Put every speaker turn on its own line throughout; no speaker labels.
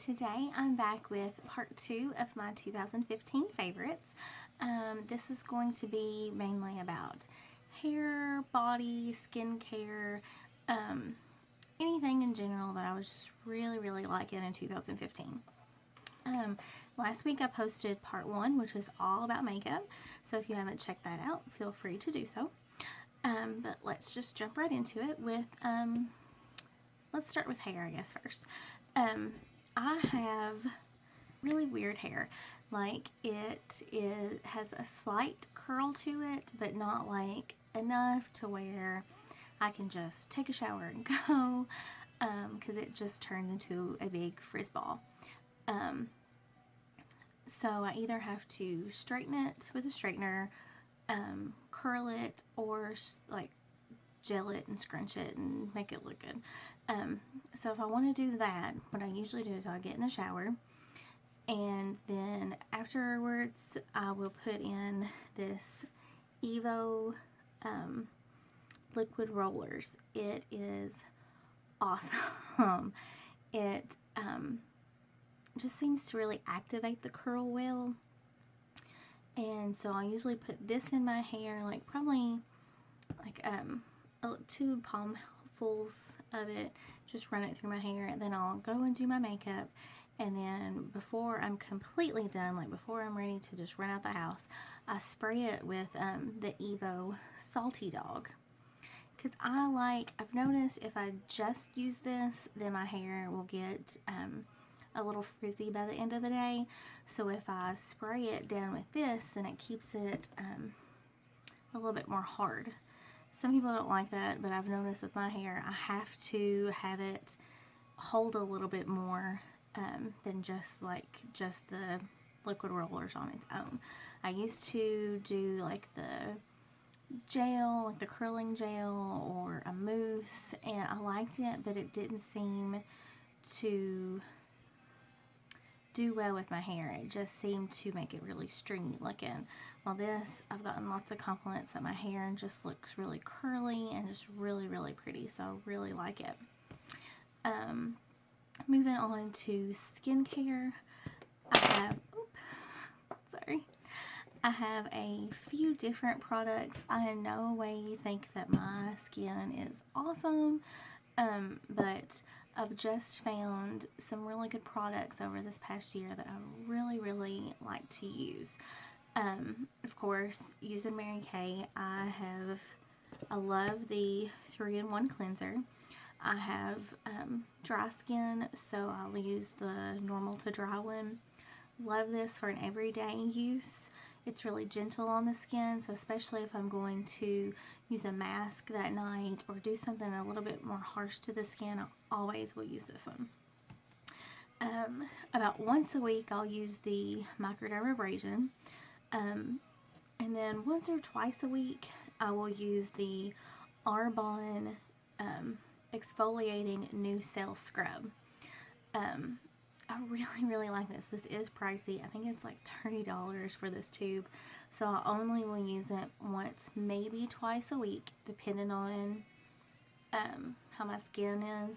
today I'm back with part 2 of my 2015 favorites. This is going to be mainly about hair, body, skincare, anything in general that I was just really liking in 2015. Last week I posted part 1, which was all about makeup, so if you haven't checked that out, feel free to do so. But let's just jump right into it with, let's start with hair, I guess, first. I have really weird hair. Like, it has a slight curl to it, but not like enough to where I can just take a shower and go, because it just turns into a big frizz ball. So I either have to straighten it with a straightener, curl it, or like gel it and scrunch it and make it look good. So if I want to do that, what I usually do is I'll get in the shower, and then afterwards I will put in this EVO Liquid Rollers. It is awesome. It just seems to really activate the curl well, and so I usually put this in my hair, like probably like 2 palmfuls of it, just run it through my hair, and then I'll go and do my makeup, and then before I'm completely done, like before I'm ready to just run out the house, I spray it with the EVO Salty Dog, because I've noticed if I just use this, then my hair will get a little frizzy by the end of the day. So if I spray it down with this, then it keeps it a little bit more hard. Some people don't like that, but I've noticed with my hair, I have to have it hold a little bit more than just the liquid rollers on its own. I used to do like the gel, like the curling gel or a mousse, and I liked it, but it didn't seem to do well with my hair. It just seemed to make it really stringy looking. While this, I've gotten lots of compliments that my hair just looks really curly and just really pretty, so I really like it. Moving on to skincare, I have a few different products. I in no way think that my skin is awesome, but I've just found some really good products over this past year that I really like to use. Of course, using Mary Kay, I love the 3-in-1 cleanser. I have dry skin, so I'll use the normal to dry one. Love this for an everyday use. It's really gentle on the skin, so especially if I'm going to use a mask that night or do something a little bit more harsh to the skin, I always will use this one. About once a week I'll use the microdermabrasion, and then once or twice a week I will use the Arbonne exfoliating new cell scrub. I really like this. This is pricey. I think it's like $30 for this tube. So I only will use it once, maybe twice a week, depending on how my skin is.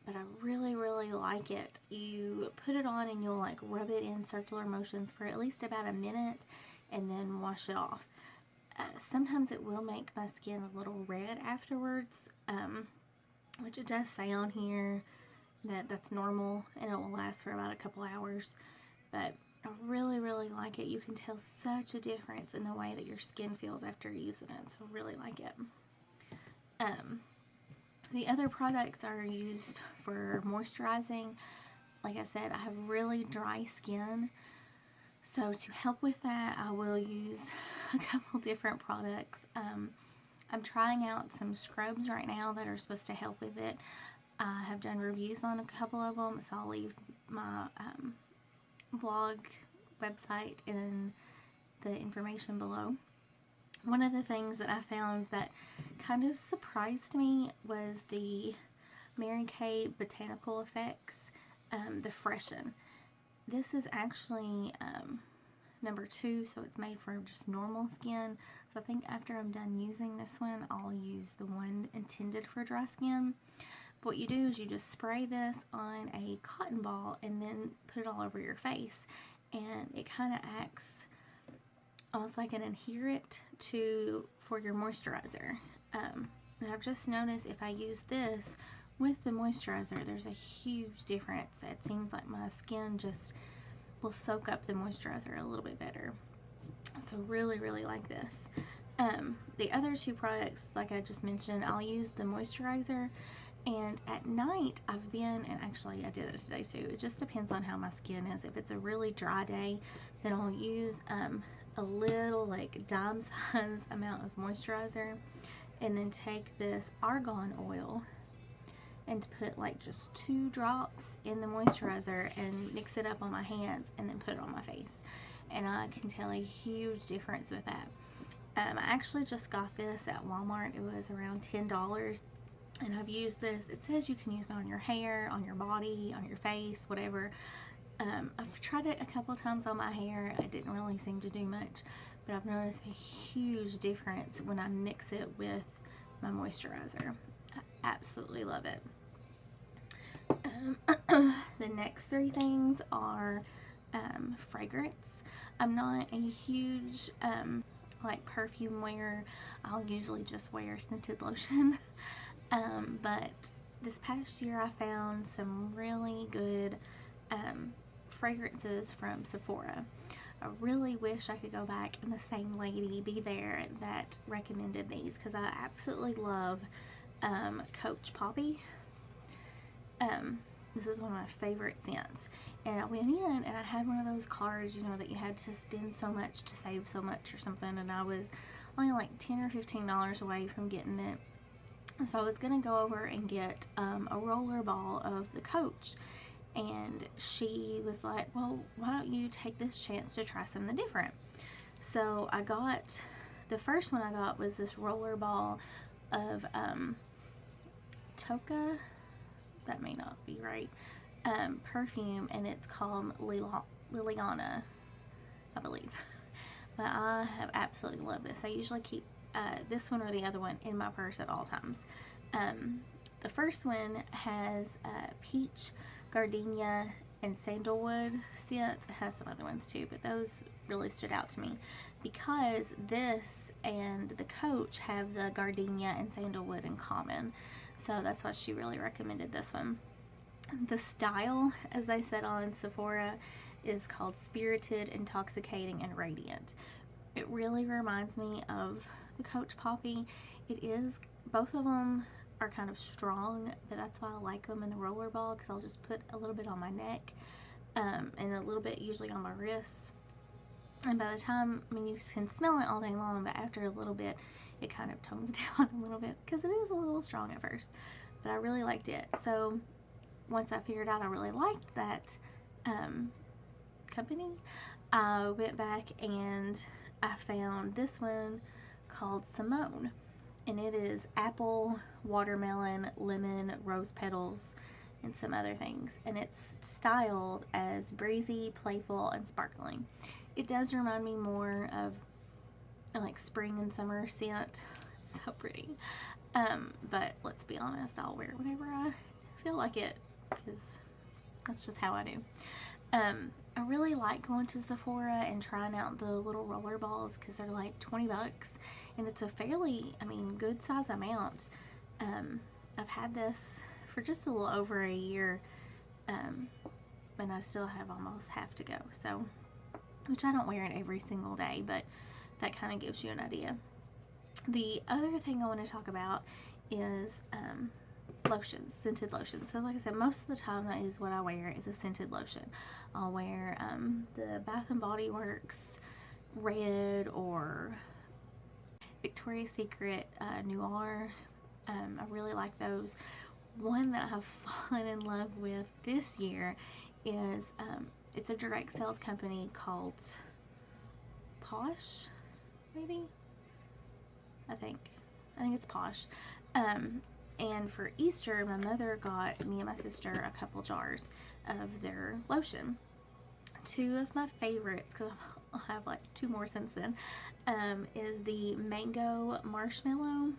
But I really like it. You put it on and you'll like rub it in circular motions for at least about a minute and then wash it off. Sometimes it will make my skin a little red afterwards, which it does say on here that's normal and it will last for about a couple hours, but I really like it. You can tell such a difference in the way that your skin feels after using it, so I really like it. The other products are used for moisturizing. Like I said, I have really dry skin, so to help with that I will use a couple different products. I'm trying out some scrubs right now that are supposed to help with it. I have done reviews on a couple of them, so I'll leave my blog website in the information below. One of the things that I found that kind of surprised me was the Mary Kay Botanical Effects, the Freshen. This is actually number 2, so it's made for just normal skin. So I think after I'm done using this one, I'll use the one intended for dry skin. But what you do is you just spray this on a cotton ball and then put it all over your face, and it kind of acts almost like an adherent for your moisturizer. And I've just noticed if I use this with the moisturizer, there's a huge difference. It seems like my skin just will soak up the moisturizer a little bit better. So really, really like this. The other two products, like I just mentioned, I'll use the moisturizer, and at night I've been, and actually I did it today too, it just depends on how my skin is. If it's a really dry day, then I'll use a little like dime size amount of moisturizer, and then take this argan oil and put like just 2 drops in the moisturizer and mix it up on my hands and then put it on my face. And I can tell a huge difference with that. I actually just got this at Walmart. It was around $10, and I've used this. It says you can use it on your hair, on your body, on your face, whatever. I've tried it a couple times on my hair. It didn't really seem to do much, but I've noticed a huge difference when I mix it with my moisturizer. I absolutely love it. The next 3 things are fragrance. I'm not a huge like perfume wearer. I'll usually just wear scented lotion. But this past year I found some really good fragrances from Sephora. I really wish I could go back and the same lady be there that recommended these, because I absolutely love Coach Poppy. This is one of my favorite scents. And I went in and I had one of those cards, you know, that you had to spend so much to save so much or something, and I was only like $10 or $15 away from getting it. So I was gonna go over and get a roller ball of the Coach, and she was like, well, why don't you take this chance to try something different? So I got, the first one I got was this roller ball of Tocca, that may not be right, perfume, and it's called Liliana, I believe. But I have absolutely loved this. I usually keep this one or the other one in my purse at all times. The first one has peach, gardenia, and sandalwood scents. It has some other ones too, but those really stood out to me because this and the Coach have the gardenia and sandalwood in common. So that's why she really recommended this one. The style, as they said on Sephora, is called Spirited, Intoxicating, and Radiant. It really reminds me of the Coach Poppy. It is, both of them are kind of strong, but that's why I like them in the roller ball, because I'll just put a little bit on my neck and a little bit usually on my wrists. And by the time, I mean, you can smell it all day long, but after a little bit, it kind of tones down a little bit because it is a little strong at first. But I really liked it. So once I figured out I really liked that company, I went back and I found this one called Simone. And it is apple, watermelon, lemon, rose petals, and some other things. And it's styled as breezy, playful, and sparkling. It does remind me more of like spring and summer scent. It's so pretty. But let's be honest, I'll wear it whenever I feel like it, because that's just how I do. I really like going to Sephora and trying out the little roller balls because they're like 20 bucks, and it's a fairly, I mean, good size amount. I've had this for just a little over a year, and I still have almost half to go. So, which I don't wear it every single day, but that kind of gives you an idea. The other thing I want to talk about is lotions, scented lotions. So like I said, most of the time that is what I wear is a scented lotion. I'll wear the Bath and Body Works Red or Victoria's Secret Noir. I really like those. One that I've fallen in love with this year is it's a direct sales company called Posh, maybe? I think it's Posh. And for Easter, my mother got me and my sister a couple jars of their lotion. Two of my favorites, because I'll have like 2 more since then, is the Mango Marshmallow.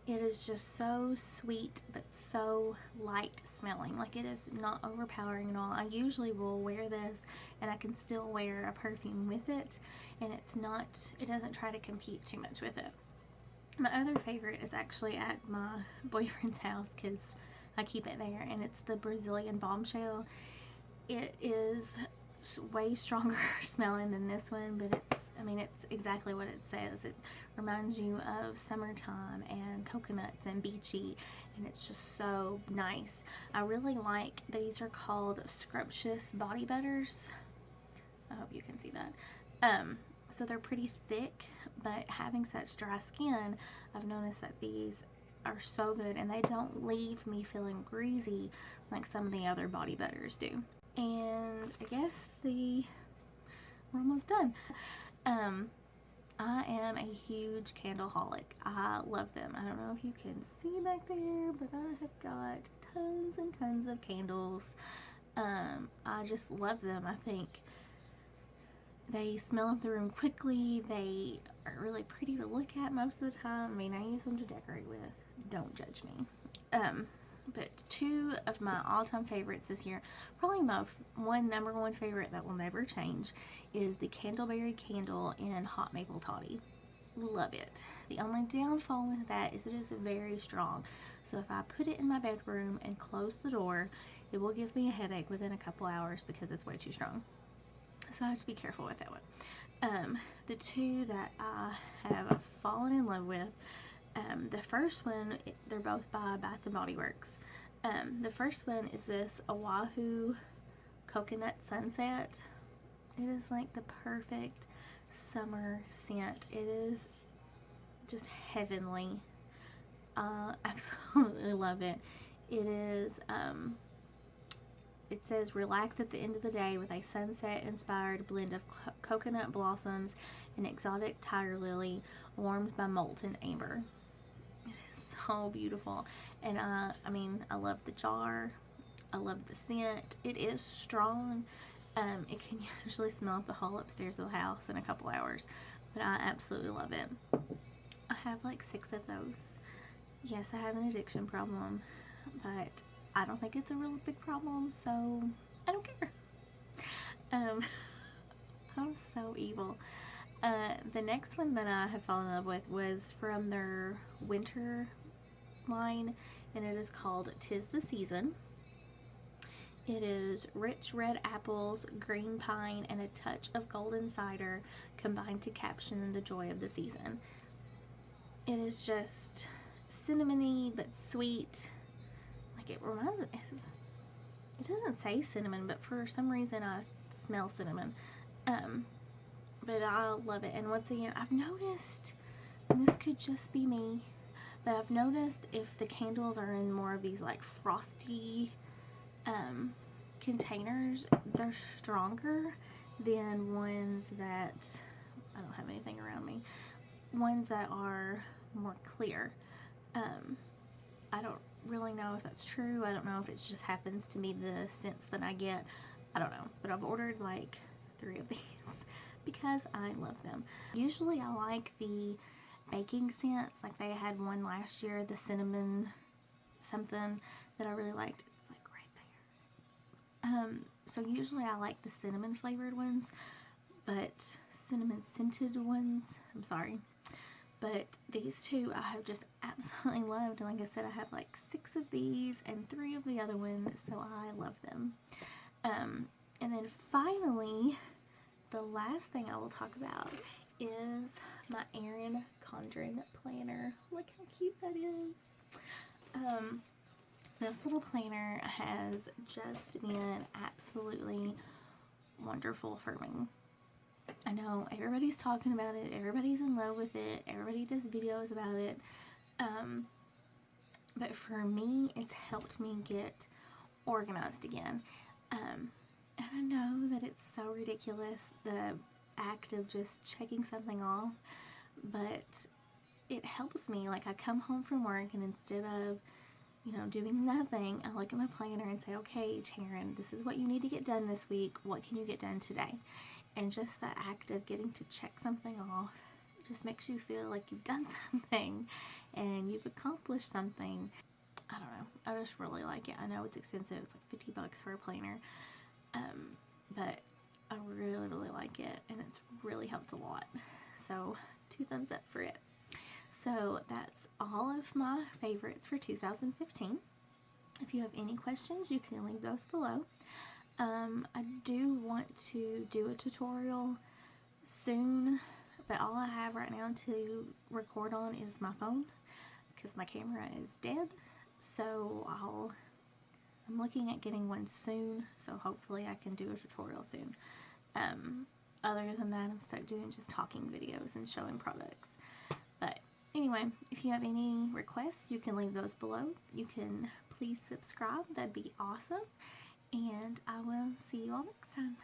It is just so sweet, but so light smelling. Like, it is not overpowering at all. I usually will wear this and I can still wear a perfume with it, and it doesn't try to compete too much with it. My other favorite is actually at my boyfriend's house because I keep it there, and it's the Brazilian Bombshell. It is way stronger smelling than this one, but it's exactly what it says. It reminds you of summertime and coconuts and beachy, and it's just so nice. I really like, these are called Scrumptious Body Butters. I hope you can see that. So they're pretty thick, but having such dry skin, I've noticed that these are so good, and they don't leave me feeling greasy like some of the other body butters do. And I guess we're almost done. I am a huge candleholic. I love them. I don't know if you can see back there, but I have got tons and tons of candles. I just love them. I think they smell up the room quickly. They are really pretty to look at most of the time. I mean, I use them to decorate with. Don't judge me. But two of my all-time favorites this year, probably my number one favorite that will never change, is the Candleberry candle in Hot Maple Toddy. Love it. The only downfall with that is it is very strong. So if I put it in my bedroom and close the door, it will give me a headache within a couple hours because it's way too strong. So I have to be careful with that one. The two that I have fallen in love with, the first one, they're both by Bath & Body Works. The first one is this Oahu Coconut Sunset. It is like the perfect summer scent. It is just heavenly. Absolutely love it. It is, it says, relax at the end of the day with a sunset-inspired blend of coconut blossoms and exotic tiger lily warmed by molten amber. It is so beautiful. And I love the jar. I love the scent. It is strong. It can usually smell up the whole upstairs of the house in a couple hours, but I absolutely love it. I have like 6 of those. Yes, I have an addiction problem, but I don't think it's a real big problem, so I don't care. I'm so evil. The next one that I have fallen in love with was from their winter line, and it is called 'Tis the Season. It is rich red apples, green pine, and a touch of golden cider combined to caption the joy of the season. It is just cinnamony but sweet. Like, it reminds me, it doesn't say cinnamon, but for some reason I smell cinnamon. But I love it. And once again, I've noticed, and this could just be me, but I've noticed if the candles are in more of these like frosty containers, they're stronger than ones that, I don't have anything around me, ones that are more clear. I don't really know if that's true. I don't know if it just happens to me, the scents that I get. I don't know. But I've ordered like 3 of these because I love them. Usually I like the baking scents. Like, they had one last year, the cinnamon something that I really liked. It's like right there. So usually I like the cinnamon flavored ones, but cinnamon scented ones, I'm sorry. But these two I have just absolutely loved. And like I said, I have like 6 of these and 3 of the other ones, so I love them. And then finally, the last thing I will talk about is my Erin Condren planner. Look how cute that is. This little planner has just been absolutely wonderful for me. I know everybody's talking about it, everybody's in love with it, everybody does videos about it, but for me, it's helped me get organized again. And I know that it's so ridiculous, the act of just checking something off, but it helps me. Like, I come home from work, and instead of, doing nothing, I look at my planner and say, okay, TARYN, this is what you need to get done this week. What can you get done today? And just the act of getting to check something off just makes you feel like you've done something and you've accomplished something. I don't know. I just really like it. I know it's expensive. It's like 50 bucks for a planner. But I really, really like it, and it's really helped a lot. So 2 thumbs up for it. So that's all of my favorites for 2015. If you have any questions, you can leave those below. I do want to do a tutorial soon, but all I have right now to record on is my phone because my camera is dead. So I'm looking at getting one soon, so hopefully I can do a tutorial soon. Other than that, I'm stuck doing just talking videos and showing products. But anyway, if you have any requests, you can leave those below. You can please subscribe, that'd be awesome. And I will see you all next time.